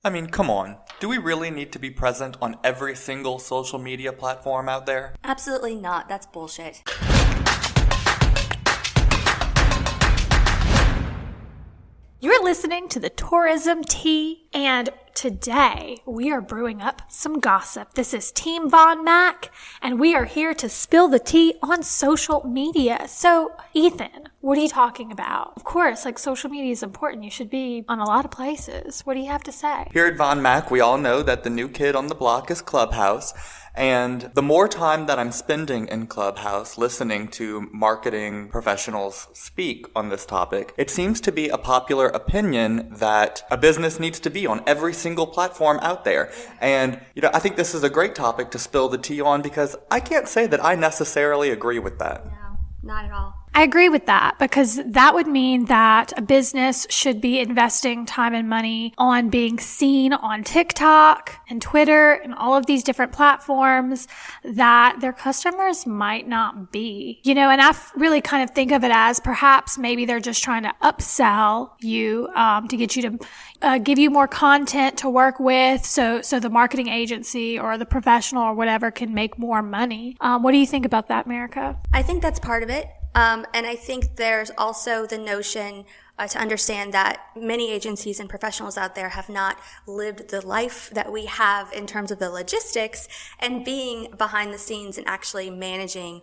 I mean, come on. Do we really need to be present on every single social media platform out there? Absolutely not. That's bullshit. You're listening to the Tourism Tea, and today we are brewing up some gossip. This is Team Von Mac, and we are here to spill the tea on social media. So, Ethan, what are you talking about? Of course, social media is important. You should be on a lot of places. What do you have to say? Here at Von Mac, we all know that the new kid on the block is Clubhouse. And the more time that I'm spending in Clubhouse listening to marketing professionals speak on this topic, it seems to be a popular opinion that a business needs to be on every single platform out there. And, I think this is a great topic to spill the tea on because I can't say that I necessarily agree with that. No, not at all. I agree with that because that would mean that a business should be investing time and money on being seen on TikTok and Twitter and all of these different platforms that their customers might not be. And I really kind of think of it as perhaps maybe they're just trying to upsell you to get you to give you more content to work with so the marketing agency or the professional or whatever can make more money. What do you think about that, America? I think that's part of it. And I think there's also the notion to understand that many agencies and professionals out there have not lived the life that we have in terms of the logistics and being behind the scenes and actually managing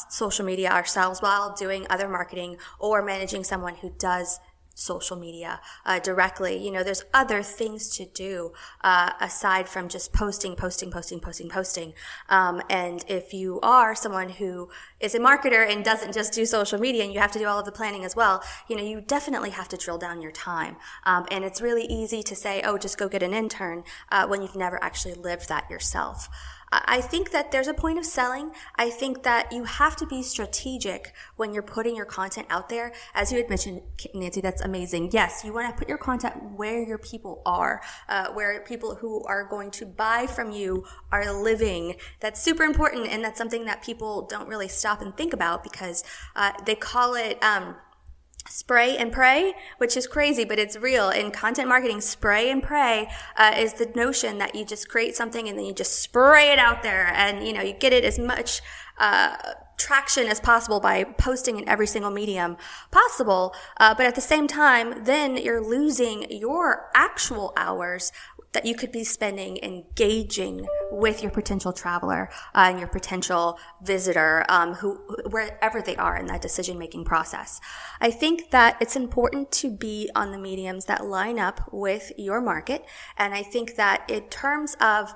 social media ourselves while doing other marketing or managing someone who does social media directly. There's other things to do aside from just posting. And if you are someone who is a marketer and doesn't just do social media and you have to do all of the planning as well, you definitely have to drill down your time. And it's really easy to say, oh, just go get an intern when you've never actually lived that yourself. I think that there's a point of selling. I think that you have to be strategic when you're putting your content out there. As you had mentioned, Nancy, that's amazing. Yes, you want to put your content where your people are, where people who are going to buy from you are living. That's super important, and that's something that people don't really stop and think about because they call it spray and pray, which is crazy, but it's real. In content marketing, spray and pray is the notion that you just create something and then you just spray it out there and, you get it as much traction as possible by posting in every single medium possible. But at the same time, then you're losing your actual hours that you could be spending engaging with your potential traveler and your potential visitor, wherever they are in that decision-making process. I think that it's important to be on the mediums that line up with your market. And I think that in terms of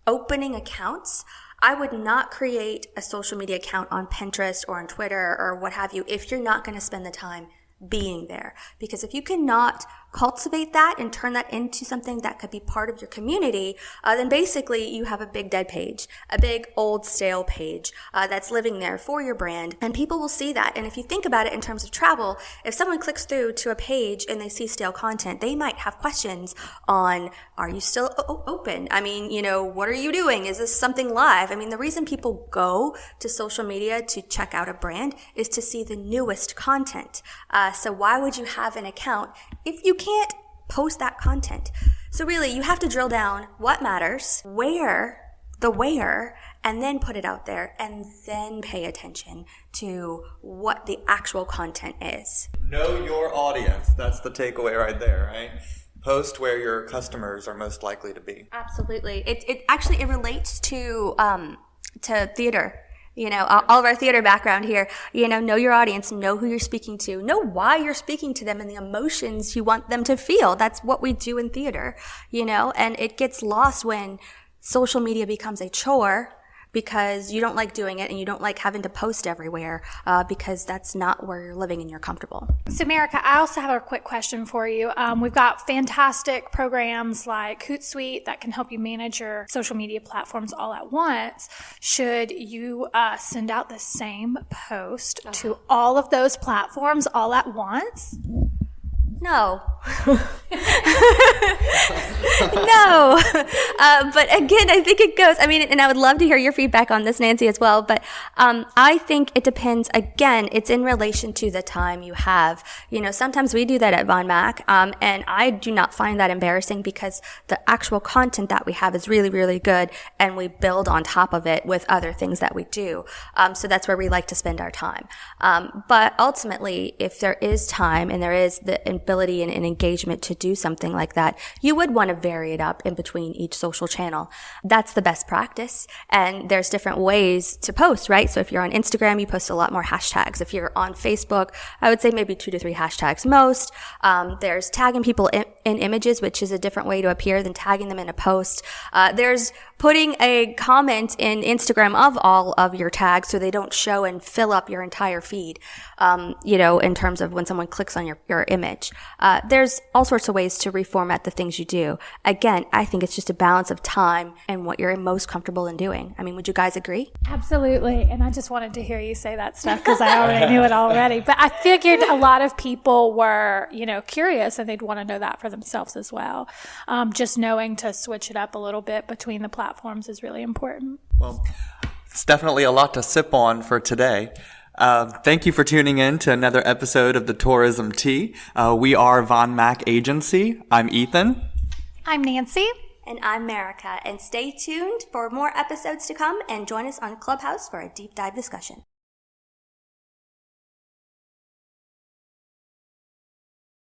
opening accounts, I would not create a social media account on Pinterest or on Twitter or what have you if you're not going to spend the time being there. Because if you cannot cultivate that and turn that into something that could be part of your community, then basically you have a big dead page, a big old stale page that's living there for your brand, and people will see that. And if you think about it in terms of travel, if someone clicks through to a page and they see stale content, they might have questions on, are you still open? I mean, what are you doing? Is this something live? I mean, the reason people go to social media to check out a brand is to see the newest content. So why would you have an account if you can't post that content? So really, you have to drill down what matters, where, and then put it out there, and then pay attention to what the actual content is. Know your audience. That's the takeaway right there, right? Post where your customers are most likely to be. Absolutely. It relates to theater. All of our theater background here, know your audience, know who you're speaking to, know why you're speaking to them and the emotions you want them to feel. That's what we do in theater, and it gets lost when social media becomes a chore because you don't like doing it and you don't like having to post everywhere because that's not where you're living and you're comfortable. So, America, I also have a quick question for you. We've got fantastic programs like Hootsuite that can help you manage your social media platforms all at once. Should you send out the same post to all of those platforms all at once? No. No. But again, I think it goes, and I would love to hear your feedback on this, Nancy, as well. But I think it depends. Again, it's in relation to the time you have. Sometimes we do that at Von Mac, and I do not find that embarrassing because the actual content that we have is really, really good, and we build on top of it with other things that we do. So that's where we like to spend our time. But ultimately, if there is time and there is the ability and engagement to do something like that, you would want to vary it up in between each social channel. That's the best practice. And there's different ways to post, right? So if you're on Instagram, you post a lot more hashtags. If you're on Facebook, I would say maybe 2 to 3 hashtags most. There's tagging people in images, which is a different way to appear than tagging them in a post. There's putting a comment in Instagram of all of your tags so they don't show and fill up your entire feed, in terms of when someone clicks on your image. There's all sorts of ways to reformat the things you do. Again, I think it's just a balance of time and what you're most comfortable in doing. Would you guys agree? Absolutely. And I just wanted to hear you say that stuff because I already knew it already. But I figured a lot of people were, curious and they'd want to know that for themselves as well. Just knowing to switch it up a little bit between the platforms is really important. Well, it's definitely a lot to sip on for today. Thank you for tuning in to another episode of the Tourism Tea. We are Von Mac Agency. I'm Ethan. I'm Nancy. And I'm Marica. And stay tuned for more episodes to come and join us on Clubhouse for a deep dive discussion.